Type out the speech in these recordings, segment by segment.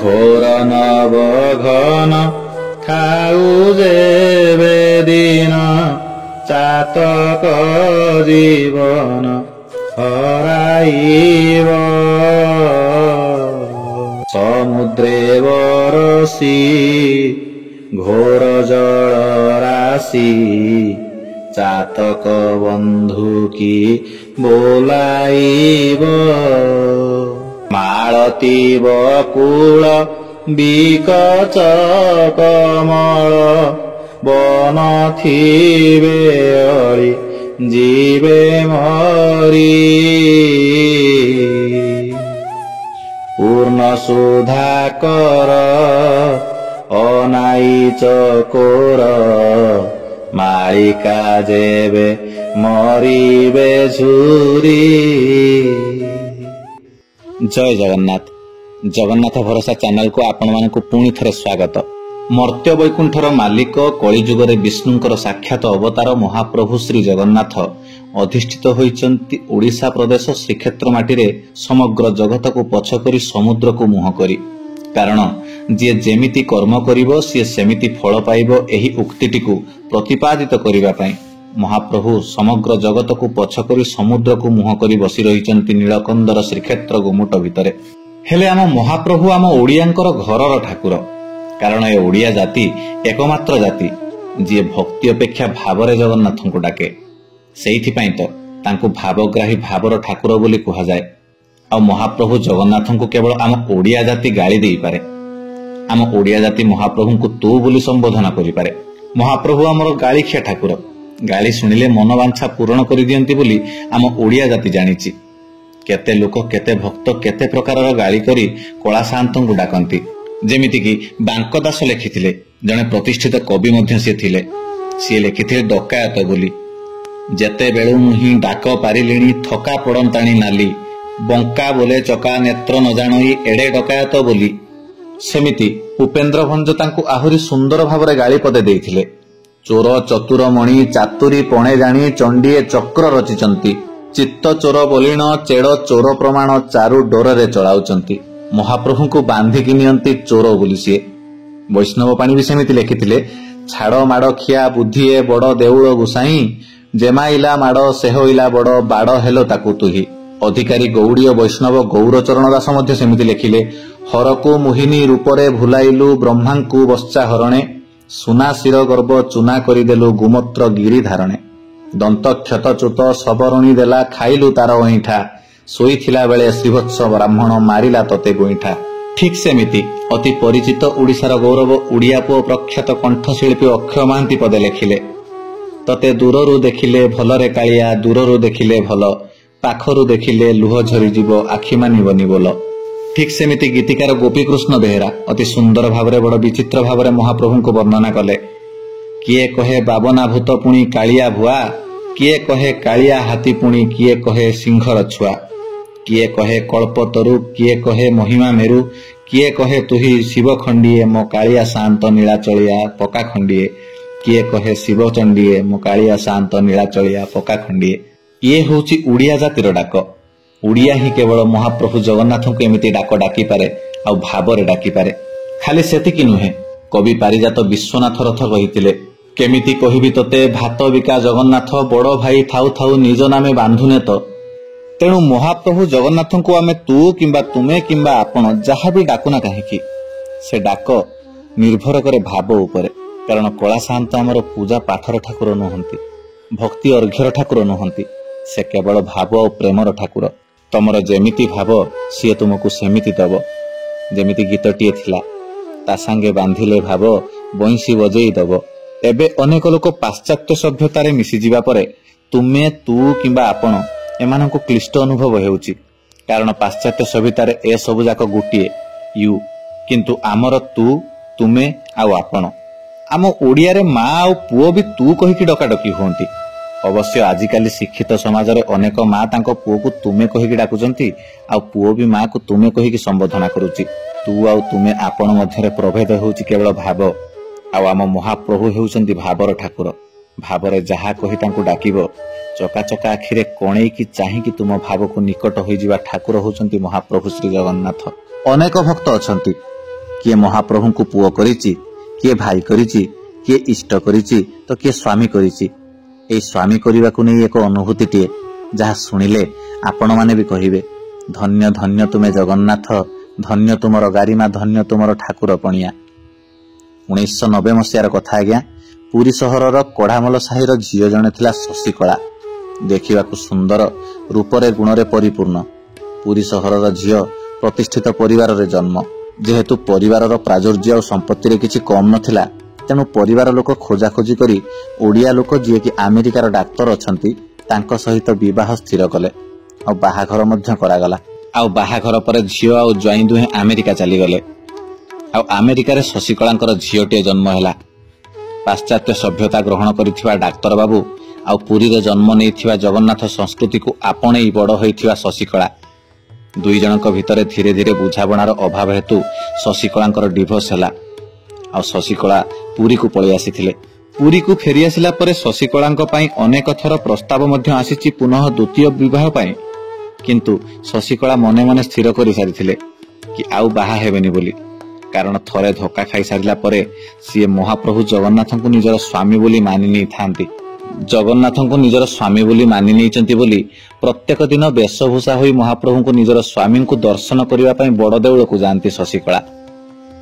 ଘୋର ନବଘନ ଖାଉ ଯେବେ ଦିନ ଚାତକ ଜୀବନ ହରାଇବ। ସମୁଦ୍ରେ ବରସି ଘୋର ଜଳ ରାଶି ଚାତକ ବନ୍ଧୁ କି ବୋଲାଇବ। ମାଳତୀ ବକୁଳ ବିକଚ କମଳ ବନ ଥିବେ ଅଳି ଯିବେ ମରି। ପୂର୍ଣ୍ଣ ସୁଧାକର ଅନାଇ ଚକୋର ମାଳିକା ଯେବେ ମରିବେ ଝୁରି। ଜୟ ଜଗନ୍ନାଥ। ଜଗନ୍ନାଥ ଭରସା ଚ୍ୟାନେଲକୁ ଆପଣମାନଙ୍କୁ ପୁଣି ଥରେ ସ୍ୱାଗତ। ମର୍ତ୍ତ୍ୟ ବୈକୁଣ୍ଠର ମାଲିକ କଳିଯୁଗରେ ବିଷ୍ଣୁଙ୍କର ସାକ୍ଷାତ ଅବତାର ମହାପ୍ରଭୁ ଶ୍ରୀ ଜଗନ୍ନାଥ ଅଧିଷ୍ଠିତ ହୋଇଛନ୍ତି ଓଡ଼ିଶା ପ୍ରଦେଶ ଶ୍ରୀକ୍ଷେତ୍ର ମାଟିରେ ସମଗ୍ର ଜଗତକୁ ପଛ କରି ସମୁଦ୍ରକୁ ମୁହଁ କରି। କାରଣ ଯିଏ ଯେମିତି କର୍ମ କରିବ ସିଏ ସେମିତି ଫଳ ପାଇବ, ଏହି ଉକ୍ତିଟିକୁ ପ୍ରତିପାଦିତ କରିବା ପାଇଁ ମହାପ୍ରଭୁ ସମଗ୍ର ଜଗତକୁ ପଛ କରି ସମୁଦ୍ରକୁ ମୁହଁ କରି ବସି ରହିଛନ୍ତି ନୀଳକନ୍ଦର ଶ୍ରୀକ୍ଷେତ୍ର ଗୁମୁଟ ଭିତରେ। ହେଲେ ଆମ ମହାପ୍ରଭୁ ଆମ ଓଡ଼ିଆଙ୍କର ଘରର ଠାକୁର। କାରଣ ଏ ଓଡ଼ିଆ ଜାତି ଏକମାତ୍ର ଜାତି ଯିଏ ଭକ୍ତି ଅପେକ୍ଷା ଭାବରେ ଜଗନ୍ନାଥଙ୍କୁ ଡାକେ। ସେଇଥିପାଇଁ ତ ତାଙ୍କୁ ଭାବଗ୍ରାହୀ ଭାବର ଠାକୁର ବୋଲି କୁହାଯାଏ। ଆଉ ମହାପ୍ରଭୁ ଜଗନ୍ନାଥଙ୍କୁ କେବଳ ଆମ ଓଡ଼ିଆ ଜାତି ଗାଳି ଦେଇପାରେ। ଆମ ଓଡ଼ିଆ ଜାତି ମହାପ୍ରଭୁଙ୍କୁ ତୁ ବୋଲି ସମ୍ବୋଧନ କରିପାରେ। ମହାପ୍ରଭୁ ଆମର ଗାଳିଖିଆ ଠାକୁର। ଗାଳି ଶୁଣିଲେ ମନବାଞ୍ଛା ପୂରଣ କରିଦିଅନ୍ତି ବୋଲି ଆମ ଓଡ଼ିଆ ଜାତି ଜାଣିଛି। କେତେ ଲୋକ କେତେ ଭକ୍ତ କେତେ ପ୍ରକାରର ଗାଳି କରି କଳା ସାଆନ୍ତଙ୍କୁ ଡାକନ୍ତି। ଯେମିତିକି ବାଙ୍କ ଦାସ ଲେଖିଥିଲେ, ଜଣେ ପ୍ରତିଷ୍ଠିତ କବି ମଧ୍ୟ ସିଏ ଥିଲେ। ସିଏ ଲେଖିଥିଲେ ଡକାୟତ ବୋଲି। ଯେତେବେଳୁ ମୁହିଁ ଡାକ ପାରିଲିଣି ଥକା ପଡ଼ନ୍ତାଣି ନାଲି, ବଙ୍କା ବୋଲେ ଚକା ନେତ୍ର ନ ଜାଣଇ ଏଡ଼େ ଡକାୟତ ବୋଲି। ସେମିତି ଉପେନ୍ଦ୍ର ଭଞ୍ଜ ତାଙ୍କୁ ଆହୁରି ସୁନ୍ଦର ଭାବରେ ଗାଳି ପଦେ ଦେଇଥିଲେ। ଚୋର ଚତୁର ମଣି ଚାତୁରୀ ପଣେ ଜାଣି ଚଣ୍ଡିଏ ଚକ୍ର ରଚିଛନ୍ତି, ଚିତ୍ତ ଚୋର ବୋଲିଣ ଚେଡ଼ ଚୋର ପ୍ରମାଣ ଚାରୁ ଡୋରରେ ଚଳାଉଛନ୍ତି। ମହାପ୍ରଭୁଙ୍କୁ ବାନ୍ଧିକି ନିଅନ୍ତି ଚୋର ବୋଲି ସିଏ। ବୈଷ୍ଣବ ପାଣି ବି ସେମିତି ଲେଖିଥିଲେ, ଛାଡ଼ ମାଡ଼ ଖିଆ ବୁଦ୍ଧିଏ ବଡ଼ ଦେଉଳ ଗୁସାଇଁ, ଜେମାଇଲା ମାଡ଼ ସେହଇଲା ବଡ଼ ବାଡ଼ ହେଲ ତାକୁ ତୁହି। ଅଧିକାରୀ ଗୌଡ଼ୀୟ ବୈଷ୍ଣବ ଗୌରଚରଣ ଦାସ ମଧ୍ୟ ସେମିତି ଲେଖିଲେ, ହରକୁ ମୋହିନୀ ରୂପରେ ଭୁଲାଇଲୁ ବ୍ରହ୍ମାଙ୍କୁ ବଶ୍ଚା ହରଣେ, ସୁନା ଶିର ଗର୍ବ ଚୁନା କରିଦେଲୁ ଗୁମତ୍ର ଗିରି ଧାରଣେ। ଦନ୍ତ କ୍ଷତଚ୍ୟୁତ ସବରଣୀ ଦେଲା ଖାଇଲୁ ତାର ଅଇଁଠା, ଶୋଇଥିଲା ବେଳେ ଶ୍ରୀଭତ୍ସ ବ୍ରାହ୍ମଣ ମାରିଲା ତତେ ଗୋଇଠା। ଠିକ୍ ସେମିତି ଅତି ପରିଚିତ ଓଡ଼ିଶାର ଗୌରବ ଓଡ଼ିଆ ପୁଅ ପ୍ରଖ୍ୟାତ କଣ୍ଠଶିଳ୍ପୀ ଅକ୍ଷୟ ମହାନ୍ତି ପଦେ ଲେଖିଲେ, ତତେ ଦୂରରୁ ଦେଖିଲେ ଭଲରେ କାଳିଆ ଦୂରରୁ ଦେଖିଲେ ଭଲ, ପାଖରୁ ଦେଖିଲେ ଲୁହ ଝରିଯିବ ଆଖି ମାନିବନି ବୋଲ। ଠିକ୍ ସେମିତି ଗୀତିକାର ଗୋପୀକୃଷ୍ଣ ବେହେରା ଅତି ସୁନ୍ଦର ଭାବରେ ବଡ଼ ବିଚିତ୍ର ଭାବରେ ମହାପ୍ରଭୁଙ୍କୁ ବର୍ଣ୍ଣନା କଲେ। କିଏ କହେ ବାବନା ଭୂତ ପୁଣି କାଳିଆ ଭୁଆ, କିଏ କହେ କାଳିଆ ହାତୀ ପୁଣି କିଏ କହେ ସିଂହର ଛୁଆ, କିଏ କହେ କଳ୍ପତରୁ କିଏ କହେ ମହିମା ମେରୁ, କିଏ କହେ ତୁହି ଶିବ ଖଣ୍ଡିଏ ମୋ କାଳିଆ ସାଆନ୍ତ ନୀଳାଚଳିଆ ପକା ଖଣ୍ଡିଏ, କିଏ କହେ ଶିବ ଚଣ୍ଡିଏ ମୋ କାଳିଆ ସାଆନ୍ତ ନୀଳାଚଳିଆ ପକା ଖଣ୍ଡିଏ। ଇଏ ହେଉଛି ଓଡ଼ିଆ ଜାତିର ଡାକ। ଓଡ଼ିଆ ହିଁ କେବଳ ମହାପ୍ରଭୁ ଜଗନ୍ନାଥଙ୍କୁ ଏମିତି ଡାକ ଡାକିପାରେ, ଆଉ ଭାବରେ ଡାକିପାରେ। ଖାଲି ସେତିକି ନୁହେଁ, କବି ପାରିଜାତ ବିଶ୍ୱନାଥ ରଥ କହିଥିଲେ, କେମିତି କହିବି ତୋତେ ଭାତ ବିକା ଜଗନ୍ନାଥ, ବଡ଼ ଭାଇ ଥାଉ ଥାଉ ନିଜ ନାମେ ବାନ୍ଧୁନେ ତ। ତେଣୁ ମହାପ୍ରଭୁ ଜଗନ୍ନାଥଙ୍କୁ ଆମେ ତୁ କିମ୍ବା ତୁମେ କିମ୍ବା ଆପଣ ଯାହା ବି ଡାକୁନା କାହିଁକି, ସେ ଡାକ ନିର୍ଭର କରେ ଭାବ ଉପରେ। କାରଣ କଳା ସାଆନ୍ତ ଆମର ପୂଜା ପାଠର ଠାକୁର ନୁହନ୍ତି, ଭକ୍ତି ଅର୍ଘ୍ୟର ଠାକୁର ନୁହନ୍ତି, ସେ କେବଳ ଭାବ ଓ ପ୍ରେମର ଠାକୁର। ତମର ଯେମିତି ଭାବ ସିଏ ତୁମକୁ ସେମିତି ଦବ। ଯେମିତି ଗୀତଟିଏ ଥିଲା, ତା ସାଙ୍ଗେ ବାନ୍ଧିଲେ ଭାବ ବଇଁଶୀ ବଜେଇ ଦବ। ଏବେ ଅନେକ ଲୋକ ପାଶ୍ଚାତ୍ୟ ସଭ୍ୟତାରେ ମିଶିଯିବା ପରେ ତୁମେ ତୁ କିମ୍ବା ଆପଣ ଏମାନଙ୍କୁ କ୍ଲିଷ୍ଟ ଅନୁଭବ ହେଉଛି। କାରଣ ପାଶ୍ଚାତ୍ୟ ସଭ୍ୟତାରେ ଏସବୁ ଯାକ ଗୋଟିଏ ୟୁ, କିନ୍ତୁ ଆମର ତୁ ତୁମେ ଆଉ ଆପଣ। ଆମ ଓଡ଼ିଆରେ ମା ଆଉ ପୁଅ ବି ତୁ କହିକି ଡକାଡକି ହୁଅନ୍ତି। ଅବଶ୍ୟ ଆଜିକାଲି ଶିକ୍ଷିତ ସମାଜରେ ଅନେକ ମା ତାଙ୍କ ପୁଅକୁ ତୁମେ କହିକି ଡାକୁଛନ୍ତି, ଆଉ ପୁଅ ବି ମାକୁ ତୁମେ କହିକି ସମ୍ବୋଧନା କରୁଛି। ତୁ ଆଉ ତୁମେ ଆପଣ ମଧ୍ୟରେ ପ୍ରଭେଦ ହେଉଛି କେବଳ ଭାବ। ଆଉ ଆମ ମହାପ୍ରଭୁ ହେଉଛନ୍ତି ଭାବର ଠାକୁର। ଭାବରେ ଯାହା କହି ତାଙ୍କୁ ଡାକିବ, ଚକାଚକା ଆଖିରେ କଣେଇକି ଚାହିଁକି ତୁମ ଭାବକୁ ନିକଟ ହୋଇଯିବା ଠାକୁର ହେଉଛନ୍ତି ମହାପ୍ରଭୁ ଶ୍ରୀ ଜଗନ୍ନାଥ। ଅନେକ ଭକ୍ତ ଅଛନ୍ତି किए महाप्रभु को पुओ करिछि, किए भाई करिछि, किए इष्ट करिछि, तो किए स्वामी करिछि। ए स्वामी करिबा को नै एक अनुभूतिटिए जहा सुनिले आपण माने भी कहिबे धन्य धन्य तुमे जगन्नाथ, धन्य तुमर गारिमा, धन्य तुमर ठाकुर पणिया। 1990 मसीहार कथा आज्ञा। पुरी सहरर कढ़ामल साहिर झील जणे थिला शशिकला। देखिबाकू सुंदर, रूपरे गुणरे परिपूर्ण। पुरी सहरर झील प्रतिष्ठित परिवार रे जन्म। जेहेतु परिवारर प्राचुर्य और संपत्ति रे किछि कम नथिला, तेणु परिवार लोक खोजाखोजी करी ओडिया लोक जे कि अमेरिकार डाक्तर अछंती तांको सहित विवाह स्थिर कले और बाहाघर मध्य करागला। आउ बाहाघर पर झील और ज्वाई दुहे अमेरिका चली गले। आउ अमेरिका रे शशिकलांकर झीलटे जन्म हैला। पाश्चात्य सभ्यता ग्रहण करिथिबा डाक्तर बाबू आउ पुरी रे जन्म नेइथिबा जगन्नाथ संस्कृति को आपणे बड़ होइथिबा शशिकला, दुई जनक भितरे धीरे धीरे बुझाबणार अभाव हेतु शशिकलांकर डिवोर्स हैला। आउ शशिकला पुरी को पळि आसीथिले। पुरी को फेरी आसिला परे शशिकलांक पई अनेक थर प्रस्ताव मध्य आसीछि पुनः द्वितीय विवाह पई, किंतु शशिकला मने मने स्थिर करि सारिथिले कि आउ बाहा हेबेनी बोली। कारण थरे धोखा खाई सारिला परे सीए महाप्रभु जगन्नाथ को निजर स्वामी बोली मानि नै थांती। जगन्नाथ को निजर स्वामी बोली मानि नैचंती बोली प्रत्येक दिन वेशभूषा होई महाप्रभु को निजर स्वामी को दर्शन करिवा पई बड़ देउळ को जानती शशिकला।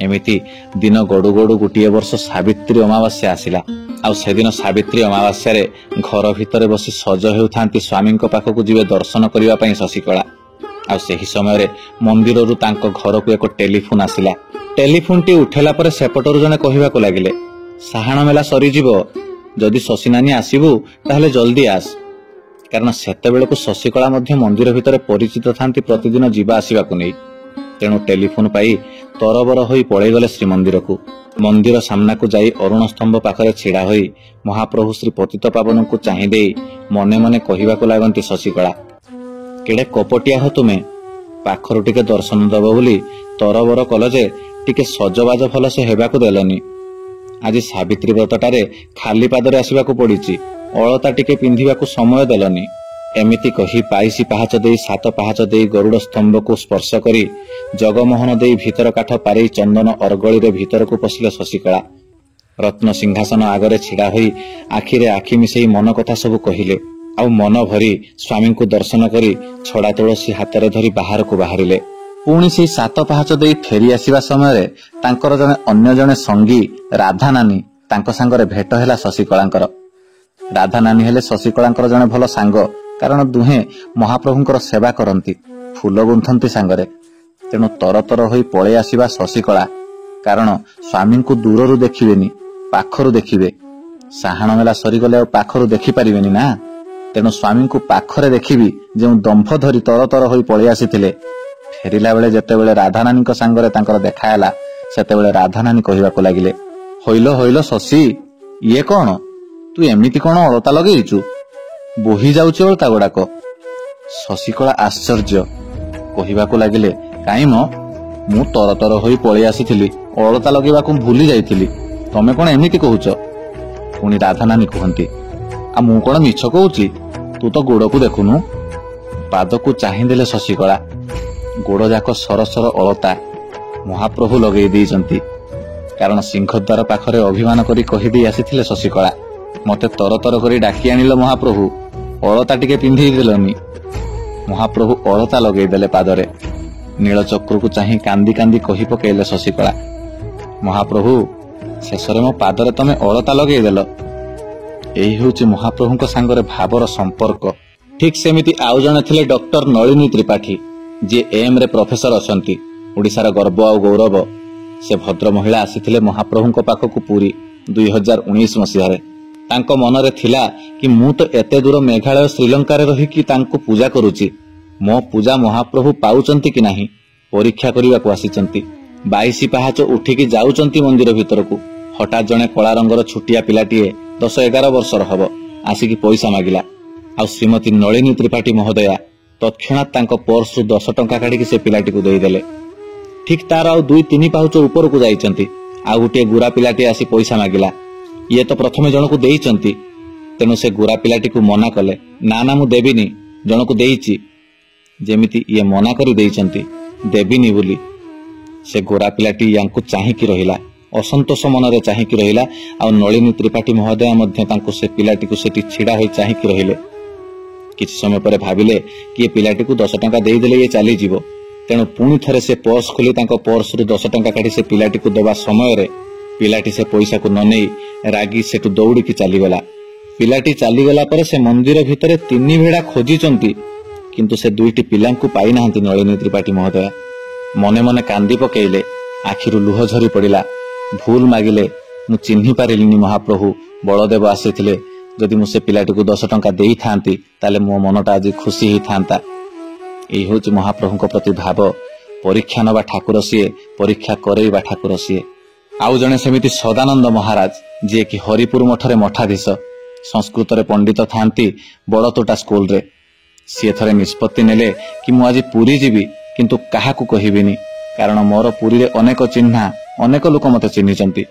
एमिति दिन गडु गडु गोटिए वर्ष सावित्री अमावास्या आसिला। आउ से दिन सावित्री अमावास्या रे घर भितरे बसी सज हेउथांती स्वामी को पाखकु जिवे दर्शन करिवा पई शशिकला। आउ सेही समय रे मंदिररु तांको घर को एक टेलीफोन आसिला। टेलीफोन टी उठेला परे सेपटरु जने कहिबा को लागिले, साहाण मेला सरी जिवो, जदि शशिनानी आसीबु ताहले जल्दी आस। कारण सेतेबेले को शशिकला मध्य मंदिर भितरे परिचित थांती प्रतिदिन जीवा आसीबा को नै। तेणु टेलीफोन पाई तरबर होई पळै गले श्रीमंदिर को। मंदिर सामना को जाई अरुण स्तंभ पाखरे छिड़ा होई महाप्रभु श्री पतित पावन को चाहि देई मने मने कहिबा को लागंती शशिकला, केडे कपटिया हो तुमे, पाखरु टिके दर्शन दब बोली तरबर कल जे टिके सजबाज भल से हेबा को देलनी। आज सावित्री व्रतटारे खाली पादरे आसीबा को पड़िछि, अलता टिके पिंधिबा को समय देलनी। एमिति कही 22 पाहाच देई 7 पाहाच देई गरुड़ स्तंभ को स्पर्श करी जगमोहन देई भीतर काठ पारे चंदन अरगली रे भीतर को पसिले शशिकला। रत्न सिंहासन आगरे छिड़ा होई आखिरे आखि मिसेई मन कथा सब कहिले। आउ मन भरी स्वामी को दर्शन करी छड़ा तुलसी हाथ रे धरी बाहर को बाहरिले। पुणी से 7 पाहाच देई फेरी आसीबा समय रे तांकर जने अन्य जने संगी राधा नानी तांको संगरे भेट हैला शशिकलांकर। राधा नानी हेले शशिकलांकर जने भल सांग, कारण दुहे महाप्रभुंकर सेवा करंती, फूल गुंथंती सांगरे। तेणु तरतर होई पळे आसीबा शशिकला, कारण स्वामी को दूररु देखिबेनी, पाखरु देखिबे। साहाण मेला सरी गले आ पाखरु देखि परिबेनी ना। तेणु स्वामी को पाखरे देखिबी जे दंभ धरी तरतर होई पळे आसीथिले। फेरिला बेले जेतेबेले राधा नानी को सांगरे तांकर देखा हैला, सेतेबेले राधा नानी कहिबा को लागिले, होइलो होइलो शशि, ये कोन तू एमिति कोन अलता लगेइचु, बोही जाउची अलता गुड़ाक। शशिकला आश्चर्य, कहिबा को लागिले, काई मु तरतर होई पळे आसीथिली, अलता लगेबा को भूली जाइथिली, तमे कोन एमिति कहूच। पुणी राधा नानी कहंती, आ मु कोन मिछ कहूची, तू तो गोड़ को देखुनु। पाद को चाहि देले शशिकला। गोड़ जाक सरसर अलता महाप्रभु लगेई देइचंती। कारण सिंहद्वार पाखरे अभिमान करी कहि देई आसीथिले शशिकला, मते तरतर करी डाकी आनिल महाप्रभु, अलता टिके पिंधि देलनी। महाप्रभु अलता लगेई देले पादरे। नीलचक्र को चाहि कांदी कांदी कहि पकेले शशिकला, महाप्रभु शेषरे मो पादरे तमे अलता लगेई देल। एही होची महाप्रभुଙ୍କ संगरे भावर संपर्क। ठीक सेमिति आउ जणे थिले डॉक्टर नलिनी त्रिपाठी, जे एम रे प्रोफेसर अछंती, ओडिसार गर्व आ गौरव। से भद्र महिला आसीथिले महाप्रभुଙ୍କ पाखकु पुरी 2019 मसीहारे। तांको मनरे थिला कि मु तो एते दूर मेघालय श्रीलंका रे रही कि तांको पूजा करूची, मो पूजा महाप्रभु पाउचंती कि नाही परीक्षा करिवा को आसीचंती। 22 पाहाच उठिकी जाउचंती मंदिर भीतर को। हठात जणे कला रंगर छुटिया पिलाटीए 10-11 वर्षर हबो आसिकी पैसा मागिला। आ श्रीमती नलिनी त्रिपाठी महोदया तत्क्षणात तांको पर्स 10 टंका काढिकी से पिलाटी को देई देले। ठीक तार आ 2-3 पाहुच ऊपर को जाइचंती। आ गुटे गुरा पिलाटी आसी पैसा मागिला। ये तो प्रथमे जण को देइचंती, तेनु से गुरा पिलाटी को मना कले, ना ना मु देबिनी, जण को देइची। जेमिति ये मना करी देइचंती देबिनी बोली। से गोरा पिलाटी यांकु चाहिकी रहिला, असंतोष मनरे चाहिकी रहिला। आ नलिनी त्रिपाठी महोदय मध्य तांको से पिलाटी को सेठी छिड़ा होई चाहिकी रहिले। किछि समय पर भाबिले कि पिलाटी को 10 टंका देई देले ये चली जीवो। तेणु पुणी थरे से पर्स खोली तांको पर्स रु 10 टंका काढी से पिलाटी को देवा समय रे पिलाटी से पैसा को न नेई रागी सेटु दौड़ी की चली गला। पिलाटी चली गला पर से मंदिर भितरे 3 भेड़ा खोजिचंती, किंतु से 2टी पिलांकु पाई नाहंती नलिनी त्रिपाठी महोदय। मने मने कांदी पकेइले, आखिरु लुह झरी पड़िला। भूल मागिले, मु चिन्हि पारिलिनी महाप्रभु, बलदेव आसीथिले। जदि मु से पिलाटी को 10 टंका देई थांती ताले मो मनटा आज खुशी ही थांता। एही होची महाप्रभुଙ୍କ प्रति भाव। परीक्षा नबा ठाकुर सिए, परीक्षा करेइबा ठाकुर सिए। आउ जने सेमिति सदानंद महाराज, जे कि हरिपुर मठरे मठाधीश, संस्कृत रे पंडित थांती बड़तोटा स्कूल रे। सी थरे निष्पत्ति नेले कि मु आज पुरी जीवी, किंतु काहाकू कहिबिनी, कारण मोर पुरी रे अनेक चिन्हा, अनेक लोक मते चिन्हिचंती।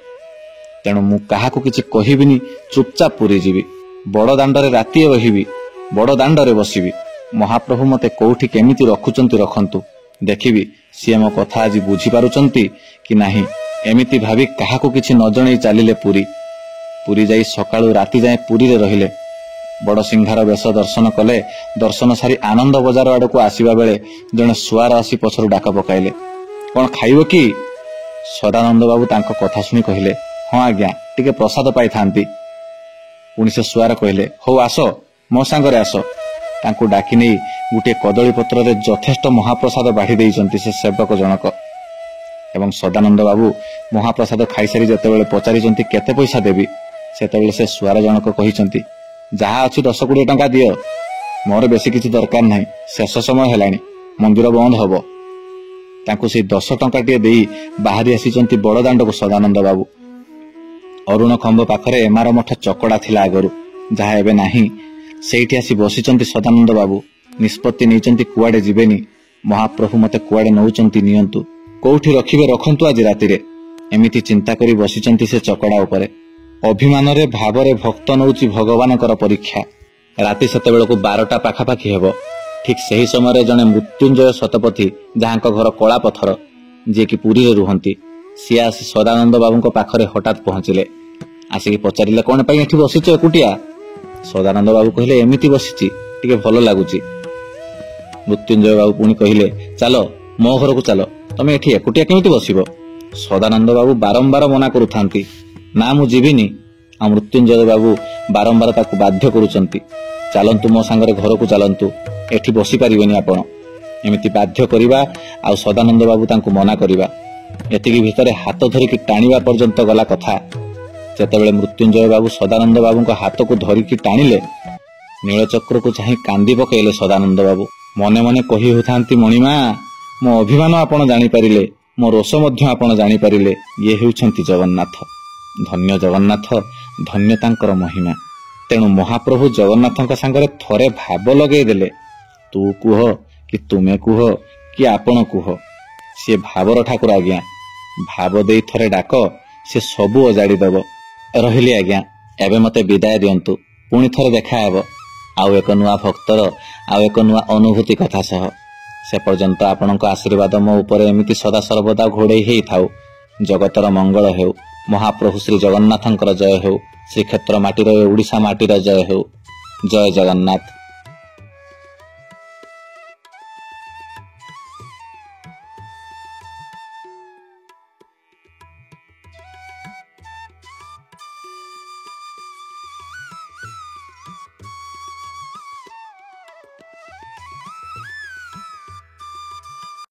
तेणु मु काहाकू किछि कहिबिनी, चुपचाप पुरी जीवी। बड़ दांडरे रातिए रहिबी, बड़ दांडरे बसिबी। महाप्रभु मते कोठी केमिति रखुचंती रखंतु, देखिबी सी मो कथा आज बुझी पारुचंती कि नाही। एमिति भाबी काहाकू किछि न जणै चालिले पुरी। पुरी जाई सकाळु राति जाए पुरी रे रहिले। बड़ सिंहार बेश दर्शन कले। दर्शन सारी आनंद बजार आड़क आसवा बेले जड़े सुआर आसी पछरु डाक पकाइले, कौन खाइब कि? सदानंद बाबू तांको कथा सुनी कहिले, हाँ आज्ञा, टिके प्रसाद पाई थांती। पुणी से सुआर कहले, हो आस, मो सांगरे आस। तांको डाकी नहीं गोटे कदली पत्र रे यथेष्ट महाप्रसाद बाढ़ी देइचंती से सेवक जनक। एवं सदानंद बाबू महाप्रसाद खाई सारी जेतेबेले पचारिचंती केते पैसा देबी, सेतेबेले से सुआर जनक कहिचंती, जहा अछि 10-20 टंका दियो, मोर बेसी किछि दरकार नाही, शेष समय हेलानी, मंदिर बंद हबो। तांको से 10 टंका टिए देई बाहरी आसीचंती बड़ दांड को सदानंद बाबू। अरुण खंब पाखरे एमार मठ चकड़ा थिला आगरु, जहा एबे नाही। सेठी आसी बसिचंती सदानंद बाबू। निष्पत्ति नैचंती कुआडे जिबेनी। महाप्रभु मते कुआडे नौचंती नियंतु, कोठी रखिबे रखंतु आज रातिरे। एमिति चिंता करी बसिचंती से चकड़ा उपरे। अभिमान रे भाव रे भक्त नौची भगवानकर परीक्षा। राति सेतेबेलकु 12टा पाखापाखि हेबो। ठीक सही समय जड़े मृत्युंजय शतपथी, जहां घर कला पथर, जे कि पुरी रे रुहंती, सी आसी सदानंद बाबू पाखरे हठात पहुंचिले। आसिकी पचारिले, कौन पाई एठी बसिच एकुटिया? सदानंद बाबू कहले, एमिति बसिची, टिके भल लागुची। मृत्युंजय बाबू पुणी कहले, चलो मो घर को चलो, तमे एठी एकुटिया केमिति बसिबो? सदानंद बाबू बारंबार मना करुथांती, ना मु जीविनी। आ मृत्युंजय बाबू बारंबार ताकू बाध्य करुचंती, चलंतु मो सांगरे घर को चलंतु, एठी बसी पारिबेनी आपण। एमिति बाध्य करिबा आ सदानंद बाबू तांकू मना करिबा, एतिकी भितरे हाथ धरिकी टाणिबा पर्यंत गला कथा। जेतेबेले मृत्युंजय बाबू सदानंद बाबूଙ୍କ हाथ को धरिकी टाणिले, नीलचक्र को चाहि कांदी पकेइले सदानंद बाबू। मने मने कहि होथांती, मणिमा, मो अभिमान आपण जानि पारिले, मो रोष मध्य आपण जानि पारिले, ये हेउछंती जगन्नाथ। धन्य जगन्नाथ, धन्य तांकर महिमा। तेणु महाप्रभु जगन्नाथଙ୍କ सांगरे थरे भाव लगेई देले, तू कुह कि तुमे कुह कि आपण कुह, सी भावर ठाकुर आज्ञा। भाव देई थरे डाक, से सबु अजाड़ी देव। रहिली आज्ञा, एबे मते विदाय दियंतु, पुणी थरे देखा हेबो आउ एक नुआ भक्तर आउ एक नुआ अनुभूति कथा सह। से पर्यंत आपणक आशीर्वाद मो उपरे एमिति सदा सर्वदा घोड़ेई हेई थाउ। जगतर मंगल हेउ। महाप्रभु श्री जगन्नाथंकर जय हेउ। श्रीक्षेत्र माटीर ओडिशा माटीर जय हेउ। जय जगन्नाथ।